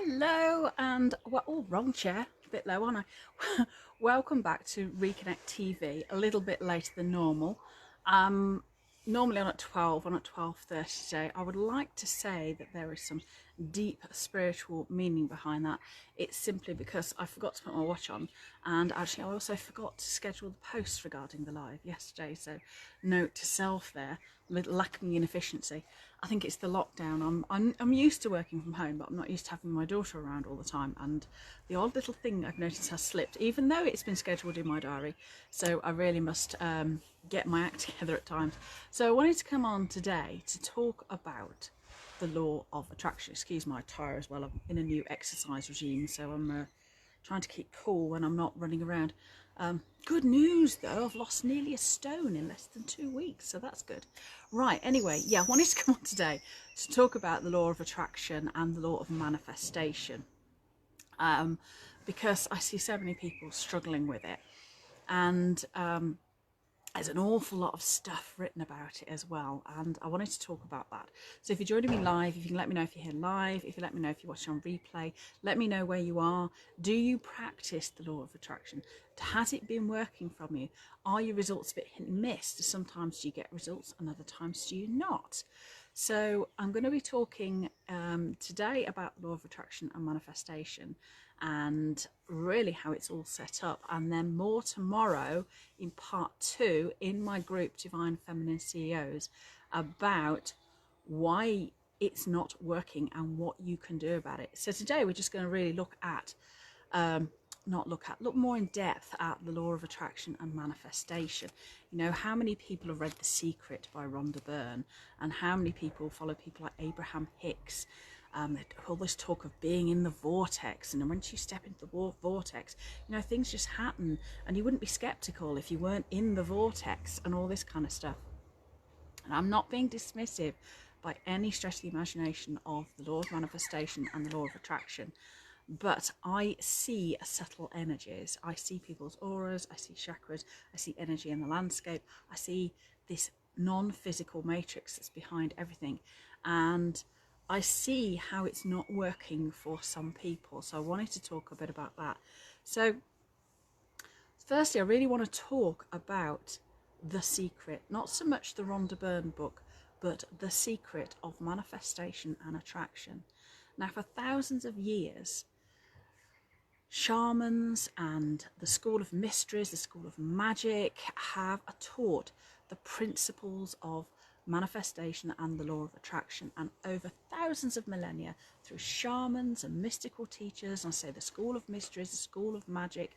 Hello and well, oh, wrong chair, a bit low, aren't I? Welcome back to Reconnect TV. A little bit later than normal. Normally on at 12, on at 12:30 today. I would like to say that there is some deep spiritual meaning behind that. It's simply because I forgot to put my watch on, and actually I also forgot to schedule the post regarding the live yesterday. So note to self there, lacking in efficiency. I think it's the lockdown. I'm used to working from home, but I'm not used to having my daughter around all the time. And the odd little thing I've noticed has slipped, even though it's been scheduled in my diary. So I really must get my act together at times. So I wanted to come on today to talk about the law of attraction. Excuse my attire as well. I'm in a new exercise regime, so I'm trying to keep cool when I'm not running around. Good news though, I've lost nearly a stone in less than 2 weeks, so that's good. Right, anyway, yeah, I wanted to come on today to talk about the law of attraction and the law of manifestation, because I see so many people struggling with it, and there's an awful lot of stuff written about it as well, and I wanted to talk about that. So if you're joining me live, if you can let me know if you're here live, if you let me know if you're watching on replay, let me know where you are. Do you practice the law of attraction? Has it been working from you? Are your results a bit hit and miss? Sometimes do you get results and other times do you not? So I'm going to be talking today about the law of attraction and manifestation, and really how it's all set up, and then more tomorrow in part 2 in my group Divine Feminine CEOs about why it's not working and what you can do about it. So today we're just going to really look more in depth at the law of attraction and manifestation. You know, how many people have read The Secret by Rhonda Byrne, and how many people follow people like Abraham Hicks? All this talk of being in the vortex, and once you step into the vortex, you know, things just happen, and you wouldn't be skeptical if you weren't in the vortex, and all this kind of stuff. And I'm not being dismissive by any stretch of the imagination of the law of manifestation and the law of attraction, but I see subtle energies. I see people's auras, I see chakras, I see energy in the landscape, I see this non-physical matrix that's behind everything, and I see how it's not working for some people. So I wanted to talk a bit about that. So firstly, I really want to talk about The Secret, not so much the Rhonda Byrne book, but The Secret of Manifestation and Attraction. Now, for thousands of years, shamans and the school of mysteries, the school of magic, have taught the principles of manifestation and the law of attraction, and over thousands of millennia, through shamans and mystical teachers, and I say the school of mysteries, the school of magic,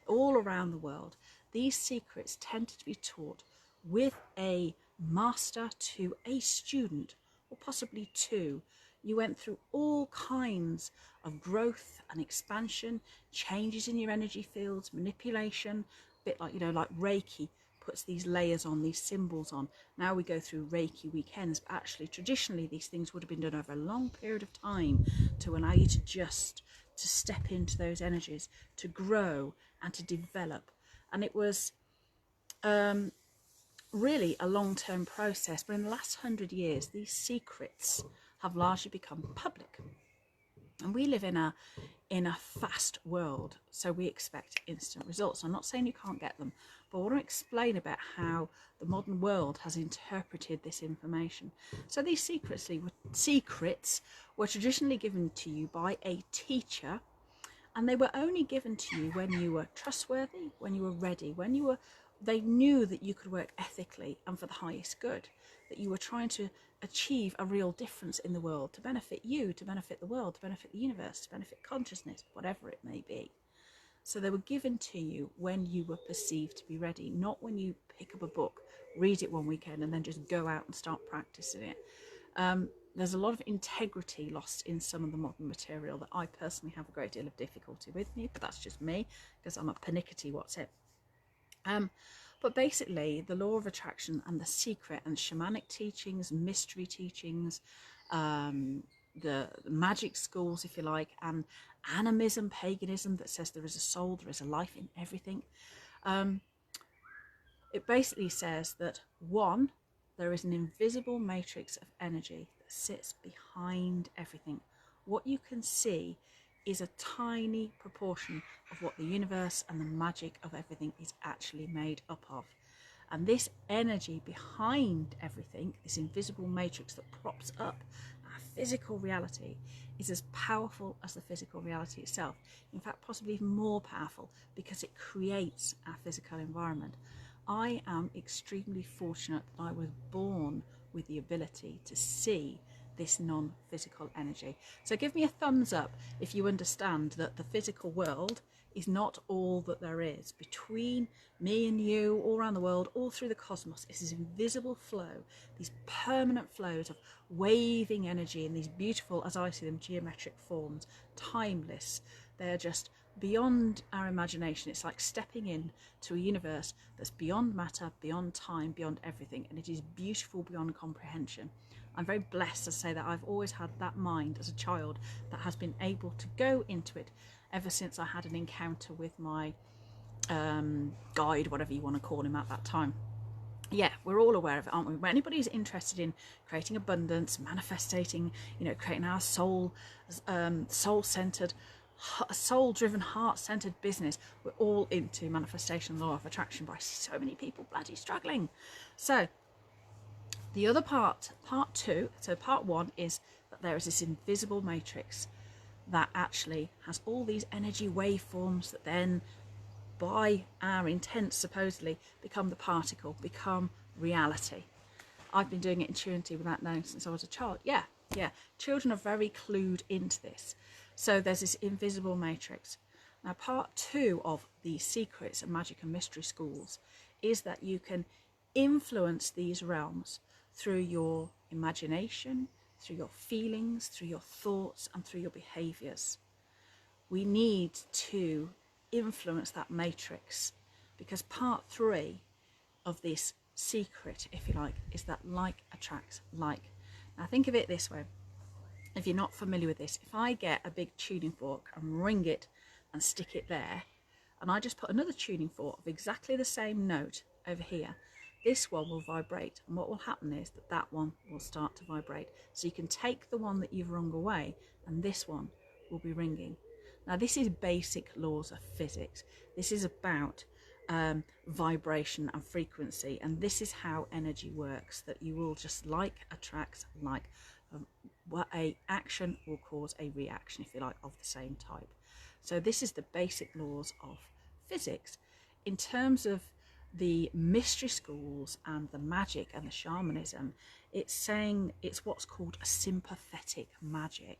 all around the world, these secrets tended to be taught with a master to a student, or possibly two. You went through all kinds of growth and expansion, changes in your energy fields, manipulation, a bit like, you know, like Reiki puts these layers on, these symbols on. Now we go through Reiki weekends, but actually traditionally these things would have been done over a long period of time to allow you to step into those energies, to grow and to develop. And it was really a long-term process, but in the last 100 years these secrets have largely become public. And we live in a fast world, so we expect instant results. I'm not saying you can't get them, but I want to explain about how the modern world has interpreted this information. So these secrets were traditionally given to you by a teacher, and they were only given to you when you were trustworthy, when you were ready, they knew that you could work ethically and for the highest good, that you were trying to achieve a real difference in the world, to benefit you, to benefit the world, to benefit the universe, to benefit consciousness, whatever it may be. So they were given to you when you were perceived to be ready, not when you pick up a book, read it one weekend, and then just go out and start practicing it. There's a lot of integrity lost in some of the modern material that I personally have a great deal of difficulty with me, but that's just me, because I'm a pernickety what's it. But basically, the law of attraction and the secret and shamanic teachings, mystery teachings, the magic schools, if you like, and animism, paganism that says there is a soul, there is a life in everything. It basically says that, one, there is an invisible matrix of energy that sits behind everything, what you can see is a tiny proportion of what the universe and the magic of everything is actually made up of. And this energy behind everything, this invisible matrix that props up our physical reality, is as powerful as the physical reality itself. In fact, possibly even more powerful, because it creates our physical environment. I am extremely fortunate that I was born with the ability to see this non-physical energy. So give me a thumbs up if you understand that the physical world is not all that there is. Between me and you, all around the world, all through the cosmos, is this invisible flow, these permanent flows of waving energy in these beautiful, as I see them, geometric forms, timeless. They're just beyond our imagination. It's like stepping in to a universe that's beyond matter, beyond time, beyond everything, and it is beautiful beyond comprehension. I'm very blessed to say that I've always had that mind as a child that has been able to go into it ever since I had an encounter with my guide, whatever you want to call him at that time. Yeah, we're all aware of it, aren't we? When anybody's interested in creating abundance, manifesting, creating our soul-centered, soul-driven, heart-centered business, we're all into manifestation, law of attraction, but I see so many people bloody struggling. So the other part two, so part one is that there is this invisible matrix that actually has all these energy waveforms that then, by our intent, supposedly become the particle, become reality. I've been doing it intuitively without knowing since I was a child. Yeah. Children are very clued into this. So there's this invisible matrix. Now, part two of the secrets and magic and mystery schools is that you can influence these realms through your imagination, through your feelings, through your thoughts, and through your behaviors. We need to influence that matrix, because part three of this secret, if you like, is that like attracts like. Now think of it this way. If you're not familiar with this, if I get a big tuning fork and ring it and stick it there, and I just put another tuning fork of exactly the same note over here, this one will vibrate, and what will happen is that that one will start to vibrate. So you can take the one that you've rung away and this one will be ringing. Now this is basic laws of physics. This is about vibration and frequency, and this is how energy works, that you will just like attracts like. What a action will cause a reaction, if you like, of the same type. So this is the basic laws of physics. In terms of the mystery schools and the magic and the shamanism, it's saying it's what's called a sympathetic magic.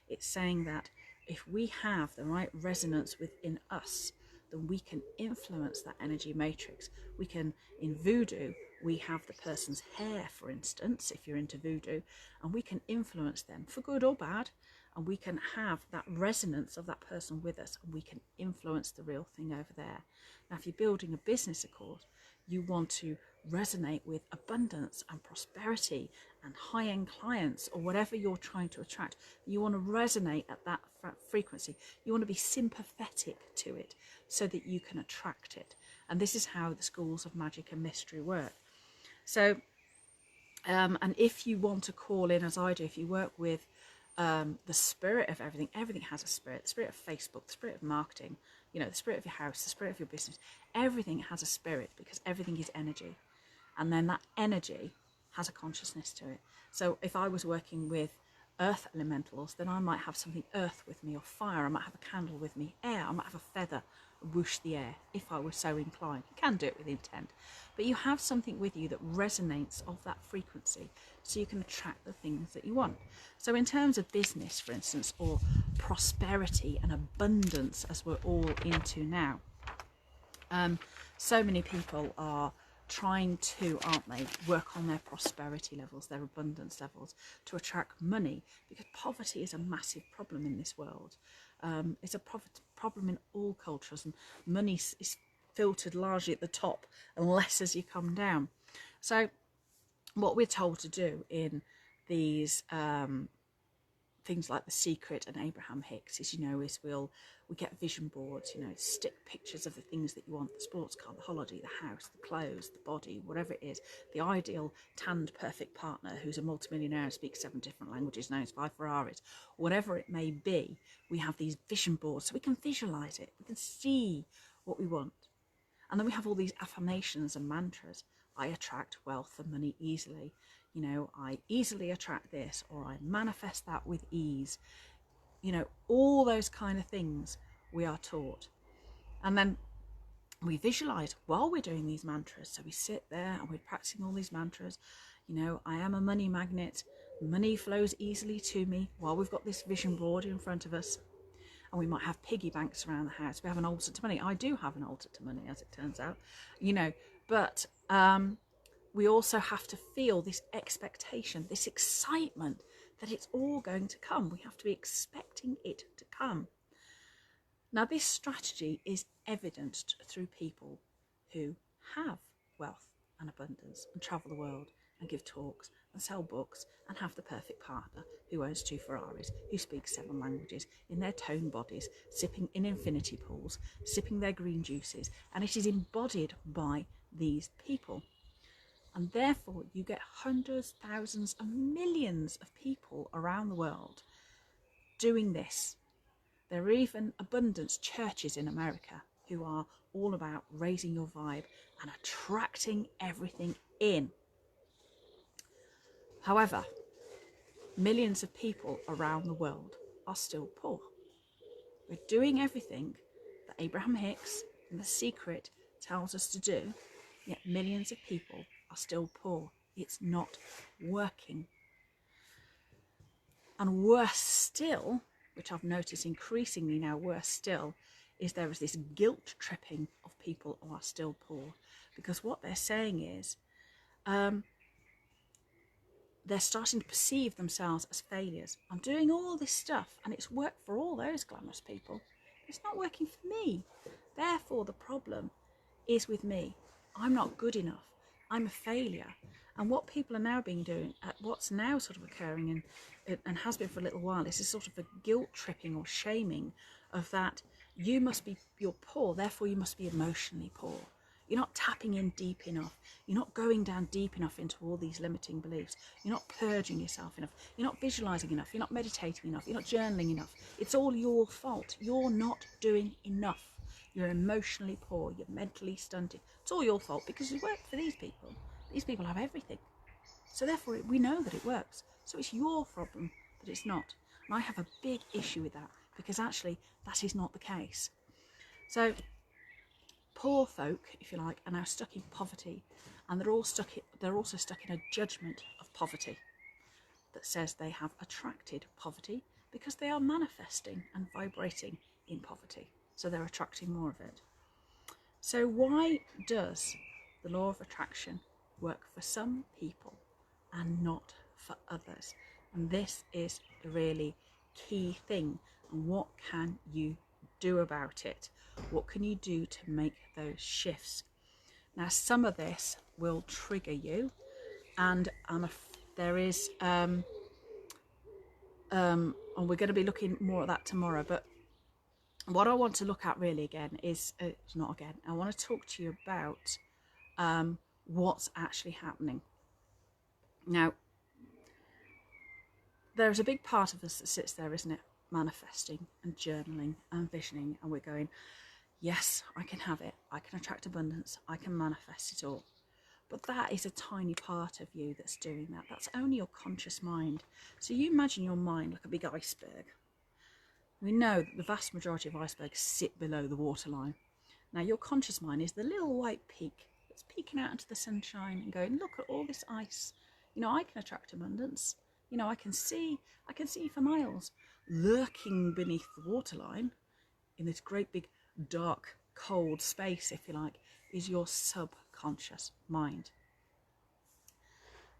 It's saying that if we have the right resonance within us, then we can influence that energy matrix. We can, in voodoo, we have the person's hair, for instance, if you're into voodoo, and we can influence them for good or bad, and we can have that resonance of that person with us, and we can influence the real thing over there. Now, if you're building a business, of course, you want to resonate with abundance and prosperity and high-end clients, or whatever you're trying to attract. You want to resonate at that frequency. You want to be sympathetic to it so that you can attract it. And this is how the schools of magic and mystery work. So, and if you want to call in, as I do, if you work with the spirit of everything, everything has a spirit. The spirit of Facebook, the spirit of marketing, the spirit of your house, the spirit of your business, everything has a spirit, because everything is energy. And then that energy has a consciousness to it. So if I was working with earth elementals, then I might have something earth with me, or fire. I might have a candle with me, air. I might have a feather, whoosh the air, if I was so inclined. You can do it with intent, but you have something with you that resonates of that frequency, so you can attract the things that you want. So in terms of business, for instance, or prosperity and abundance, as we're all into now, so many people are trying to, aren't they, work on their prosperity levels, their abundance levels, to attract money, because poverty is a massive problem in this world. It's a problem in all cultures, and money is filtered largely at the top and less as you come down. So what we're told to do in these things like The Secret and Abraham Hicks is, we get vision boards, stick pictures of the things that you want, the sports car, the holiday, the house, the clothes, the body, whatever it is, the ideal tanned perfect partner who's a multimillionaire and speaks 7 different languages and owns 5 Ferraris, whatever it may be. We have these vision boards so we can visualize it, we can see what we want. And then we have all these affirmations and mantras. I attract wealth and money easily. I easily attract this, or I manifest that with ease. All those kind of things we are taught. And then we visualize while we're doing these mantras. So we sit there and we're practicing all these mantras. I am a money magnet. Money flows easily to me while we've got this vision board in front of us. And we might have piggy banks around the house. We have an altar to money. I do have an altar to money, as it turns out, but we also have to feel this expectation, this excitement that it's all going to come. We have to be expecting it to come. Now, this strategy is evidenced through people who have wealth and abundance and travel the world and give talks and sell books and have the perfect partner who owns 2 Ferraris, who speaks 7 languages, in their toned bodies, sipping in infinity pools, sipping their green juices, and it is embodied by these people. And therefore you get hundreds, thousands and millions of people around the world doing this. There are even abundance churches in America who are all about raising your vibe and attracting everything in. However, millions of people around the world are still poor. We're doing everything that Abraham Hicks and The Secret tells us to do, yet millions of people are still poor. It's not working. And worse still, which I've noticed increasingly now, worse still, is there is this guilt tripping of people who are still poor. Because what they're saying is, they're starting to perceive themselves as failures. I'm doing all this stuff and it's worked for all those glamorous people. It's not working for me. Therefore, the problem is with me. I'm not good enough. I'm a failure. And what people are now doing, what's now sort of occurring and has been for a little while, is this sort of a guilt tripping or shaming of that you're poor, therefore you must be emotionally poor. You're not tapping in deep enough. You're not going down deep enough into all these limiting beliefs. You're not purging yourself enough. You're not visualizing enough. You're not meditating enough. You're not journaling enough. It's all your fault. You're not doing enough. You're emotionally poor. You're mentally stunted. It's all your fault because you work for these people. These people have everything. So therefore, we know that it works. So it's your problem that it's not. And I have a big issue with that because actually that is not the case. So poor folk, if you like, are now stuck in poverty, and they're also stuck in a judgment of poverty that says they have attracted poverty because they are manifesting and vibrating in poverty. So they're attracting more of it. So why does the law of attraction work for some people and not for others? And this is the really key thing. And what can you do about it? What can you do to make those shifts? Now, some of this will trigger you, and there is and we're going to be looking more at that tomorrow. But what I want to look at really again is I want to talk to you about what's actually happening. Now, there's a big part of us that sits there, isn't it? Manifesting and journaling and visioning, and we're going, yes, I can have it. I can attract abundance. I can manifest it all. But that is a tiny part of you that's doing that. That's only your conscious mind. So you imagine your mind like a big iceberg. We know that the vast majority of icebergs sit below the waterline. Now, your conscious mind is the little white peak that's peeking out into the sunshine and going, look at all this ice. I can attract abundance. I can see for miles. Lurking beneath the waterline, in this great big dark cold space, if you like, is your subconscious mind.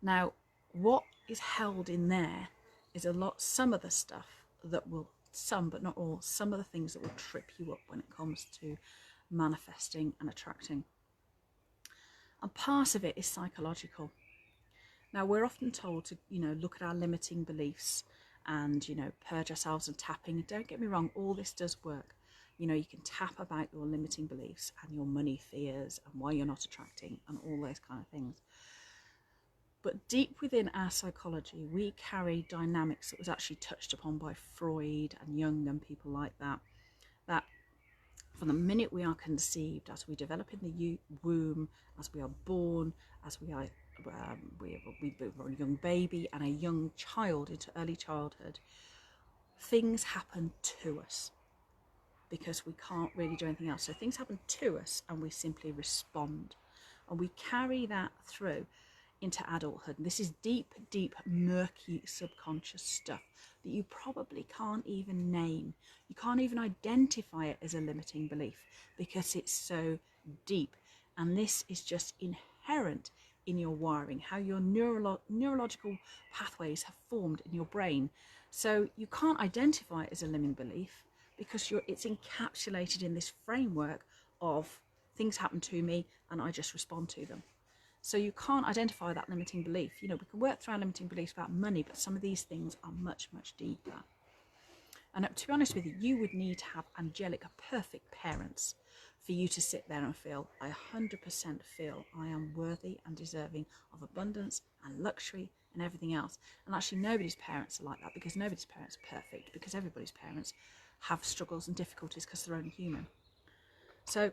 Now, what is held in there is some of the stuff that will, some but not all, some of the things that will trip you up when it comes to manifesting and attracting. And part of it is psychological. Now, we're often told to, look at our limiting beliefs and, you know, purge ourselves and tapping. And don't get me wrong, all this does work. You know, you can tap about your limiting beliefs and your money fears and why you're not attracting and all those kind of things. But deep within our psychology, we carry dynamics that was actually touched upon by Freud and Jung and people like that, that from the minute we are conceived, as we develop in the womb, as we are born, as we are we are a young baby and a young child into early childhood, things happen to us because we can't really do anything else. So things happen to us and we simply respond. And we carry that through into adulthood. And this is deep, deep, murky subconscious stuff that you probably can't even name. You can't even identify it as a limiting belief because it's so deep. And this is just inherent in your wiring, how your neurological pathways have formed in your brain. So you can't identify it as a limiting belief because it's encapsulated in this framework of things happen to me and I just respond to them. So you can't identify that limiting belief. You know, we can work through our limiting beliefs about money, but some of these things are much, much deeper. And to be honest with you, you would need to have angelic, perfect parents for you to sit there and feel, I 100% feel I am worthy and deserving of abundance and luxury and everything else. And actually nobody's parents are like that, because nobody's parents are perfect, because everybody's parents have struggles and difficulties because they're only human. So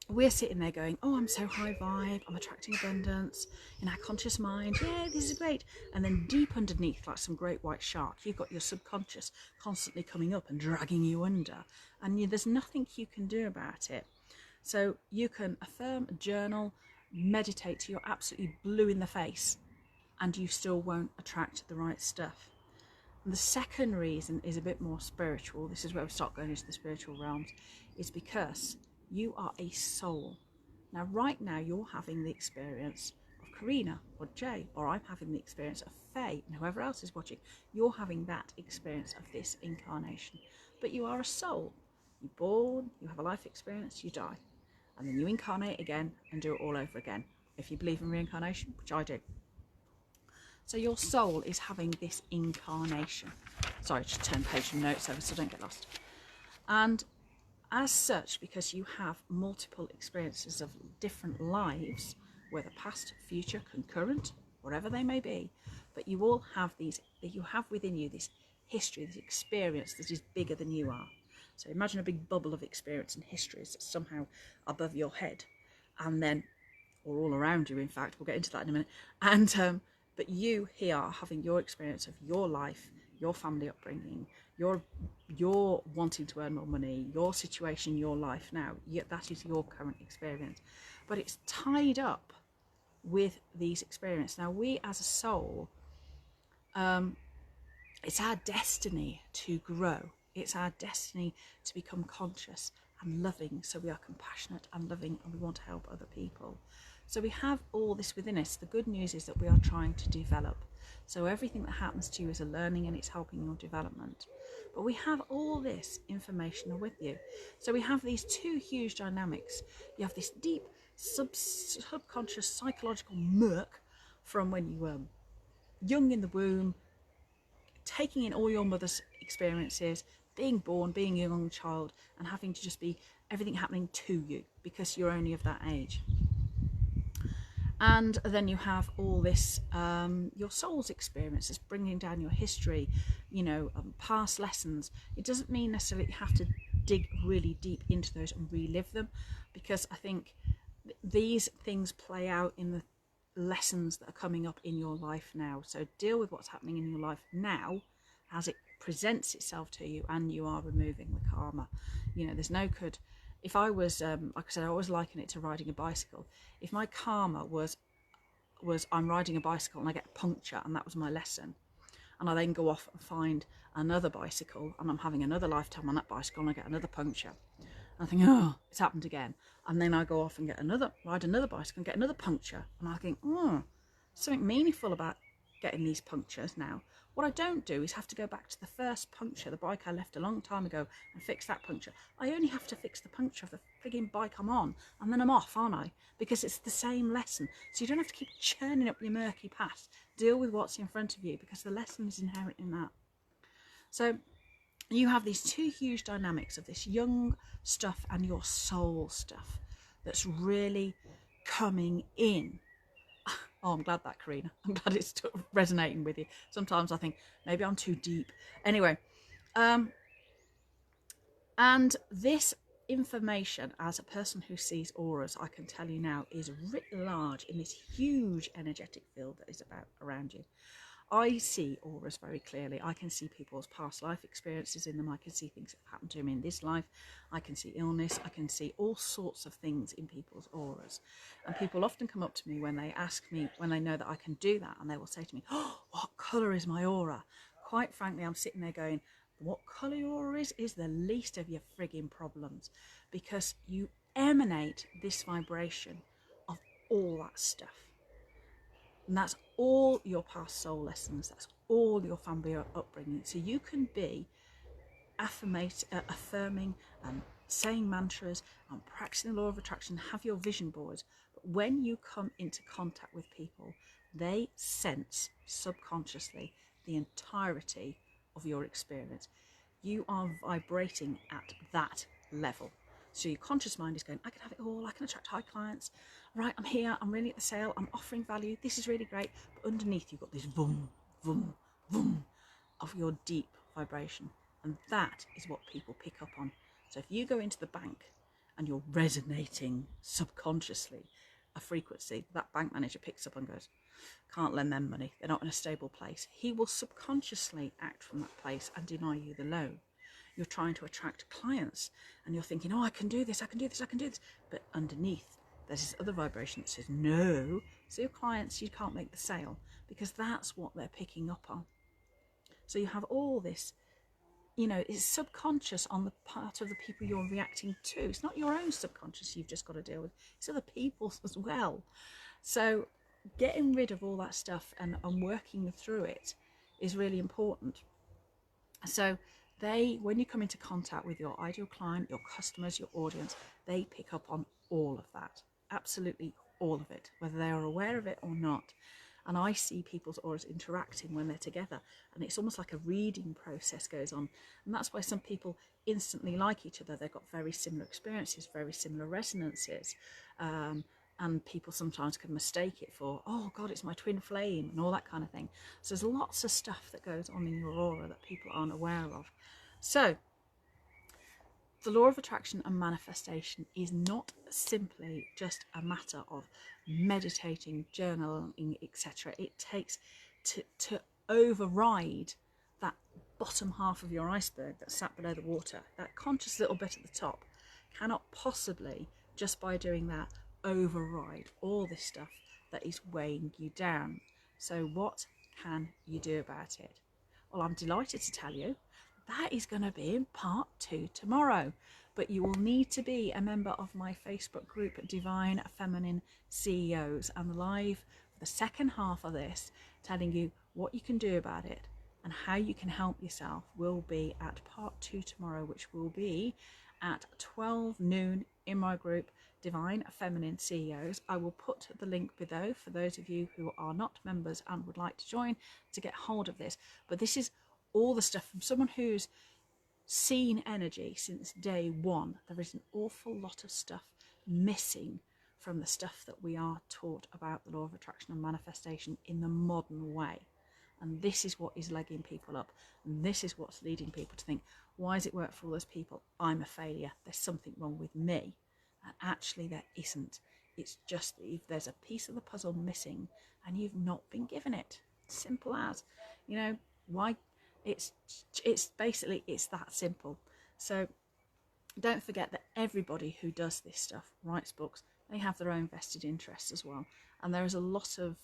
we're sitting there going, oh, I'm so high vibe, I'm attracting abundance in our conscious mind, yeah, this is great. And then deep underneath, like some great white shark, you've got your subconscious constantly coming up and dragging you under, and there's nothing you can do about it. So you can affirm, journal, meditate till you're absolutely blue in the face, and you still won't attract the right stuff. And the second reason is a bit more spiritual. This is where we start going into the spiritual realms, is because you are a soul. Now, right now, you're having the experience of Karina or Jay, or I'm having the experience of Faye, and whoever else is watching. You're having that experience of this incarnation. But you are a soul. You're born, you have a life experience, you die. And then you incarnate again and do it all over again. If you believe in reincarnation, which I do. So your soul is having this incarnation. Sorry, just turn page and notes over so don't get lost. And as such, because you have multiple experiences of different lives, whether past, future, concurrent, whatever they may be, but you all have these, you have within you this history, this experience that is bigger than you are. So imagine a big bubble of experience and histories that's somehow above your head, and then, or all around you, in fact, we'll get into that in a minute. And but you here are having your experience of your life, your family upbringing, your wanting to earn more money, your situation, your life now. That is your current experience, but it's tied up with these experiences. Now, we as a soul, it's our destiny to grow. It's our destiny to become conscious and loving. So we are compassionate and loving, and we want to help other people. So we have all this within us. The good news is that we are trying to develop. So everything that happens to you is a learning, and it's helping your development. But we have all this information with you. So we have these two huge dynamics. You have this deep subconscious psychological murk from when you were young in the womb, taking in all your mother's experiences, being born, being a young child, and having to just be everything happening to you because you're only of that age. And then you have all this, your soul's experiences, bringing down your history, past lessons. It doesn't mean necessarily you have to dig really deep into those and relive them, because I think these things play out in the lessons that are coming up in your life now. So deal with what's happening in your life now as it presents itself to you, and you are removing the karma. There's no good. If I was, like I said, I always liken it to riding a bicycle. If my karma was I'm riding a bicycle and I get a puncture, and that was my lesson, and I then go off and find another bicycle and I'm having another lifetime on that bicycle and I get another puncture, and I think, oh, it's happened again. And then I go off and ride another bicycle and get another puncture, and I think, oh, something meaningful about getting these punctures now. What I don't do is have to go back to the first puncture, the bike I left a long time ago, and fix that puncture. I only have to fix the puncture of the frigging bike I'm on, and then I'm off, aren't I? Because it's the same lesson. So you don't have to keep churning up your murky past. Deal with what's in front of you, because the lesson is inherent in that. So you have these two huge dynamics of this young stuff and your soul stuff that's really coming in. Oh, I'm glad that, Karina. I'm glad it's resonating with you. Sometimes I think maybe I'm too deep. Anyway, and this information, as a person who sees auras, I can tell you now, is writ large in this huge energetic field that is about around you. I see auras very clearly. I can see people's past life experiences in them. I can see things that happened to them in this life. I can see illness. I can see all sorts of things in people's auras. And people often come up to me when they ask me, when they know that I can do that, and they will say to me, "Oh, what colour is my aura?" Quite frankly, I'm sitting there going, what colour your aura is the least of your frigging problems, because you emanate this vibration of all that stuff. And that's all your past soul lessons. That's all your family upbringing. So you can be affirming and saying mantras and practicing the law of attraction, have your vision boards. But when you come into contact with people, they sense subconsciously the entirety of your experience. You are vibrating at that level. So your conscious mind is going, I can have it all, I can attract high clients. Right, I'm here, I'm really at the sale, I'm offering value, this is really great. But underneath you've got this boom, boom, boom of your deep vibration. And that is what people pick up on. So if you go into the bank and you're resonating subconsciously a frequency, that bank manager picks up and goes, can't lend them money, they're not in a stable place. He will subconsciously act from that place and deny you the loan. You're trying to attract clients and you're thinking, oh, I can do this, I can do this, I can do this. But underneath, there's this other vibration that says, no. So your clients, you can't make the sale, because that's what they're picking up on. So you have all this, you know, it's subconscious on the part of the people you're reacting to. It's not your own subconscious you've just got to deal with. It's other people's as well. So getting rid of all that stuff and working through it is really important. So when you come into contact with your ideal client, your customers, your audience, they pick up on all of that. Absolutely all of it, whether they are aware of it or not. And I see people's auras interacting when they're together, and it's almost like a reading process goes on. And that's why some people instantly like each other. They've got very similar experiences, very similar resonances. And people sometimes can mistake it for, oh God, it's my twin flame and all that kind of thing. So there's lots of stuff that goes on in your aura that people aren't aware of. So the law of attraction and manifestation is not simply just a matter of meditating, journaling, etc. It takes to override that bottom half of your iceberg that's sat below the water. That conscious little bit at the top cannot possibly, just by doing that, override all this stuff that is weighing you down. So what can you do about it? Well, I'm delighted to tell you that is going to be in part 2 tomorrow. But you will need to be a member of my Facebook group, Divine Feminine CEOs. I'm live for the second half of this, telling you what you can do about it and how you can help yourself. Will be at part 2 tomorrow, which will be at 12 noon in my group, Divine Feminine CEOs. I will put the link below for those of you who are not members and would like to join to get hold of this. But this is all the stuff from someone who's seen energy since day one. There is an awful lot of stuff missing from the stuff that we are taught about the law of attraction and manifestation in the modern way. And this is what is legging people up. And this is what's leading people to think, why does it work for all those people? I'm a failure. There's something wrong with me. And actually there isn't. It's just that if there's a piece of the puzzle missing and you've not been given it. Simple as. You know, why? It's basically, it's that simple. So don't forget that everybody who does this stuff, writes books, they have their own vested interests as well. And there is a lot of,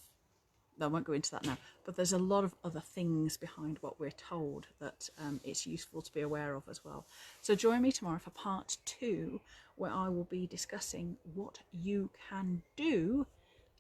I won't go into that now, but there's a lot of other things behind what we're told that it's useful to be aware of as well. So join me tomorrow for part 2, where I will be discussing what you can do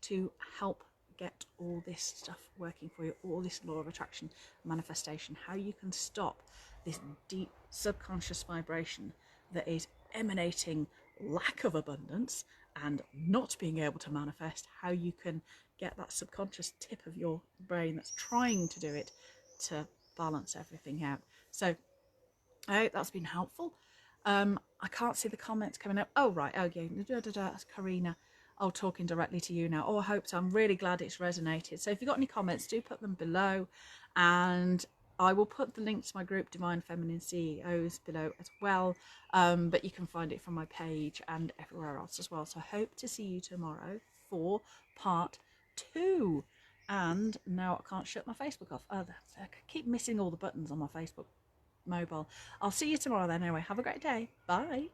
to help get all this stuff working for you, all this law of attraction manifestation, how you can stop this deep subconscious vibration that is emanating lack of abundance and not being able to manifest, how you can get that subconscious tip of your brain that's trying to do it to balance everything out. So I hope that's been helpful. I can't see the comments coming up. Oh, right. Oh, yeah. That's Karina. Oh, talking directly to you now. Oh, I hope so. I'm really glad it's resonated. So if you've got any comments, do put them below. And I will put the link to my group, Divine Feminine CEOs, below as well. But you can find it from my page and everywhere else as well. So I hope to see you tomorrow for part 2. And now I can't shut my Facebook off. Oh, I keep missing all the buttons on my Facebook mobile. I'll see you tomorrow then. Anyway, have a great day. Bye.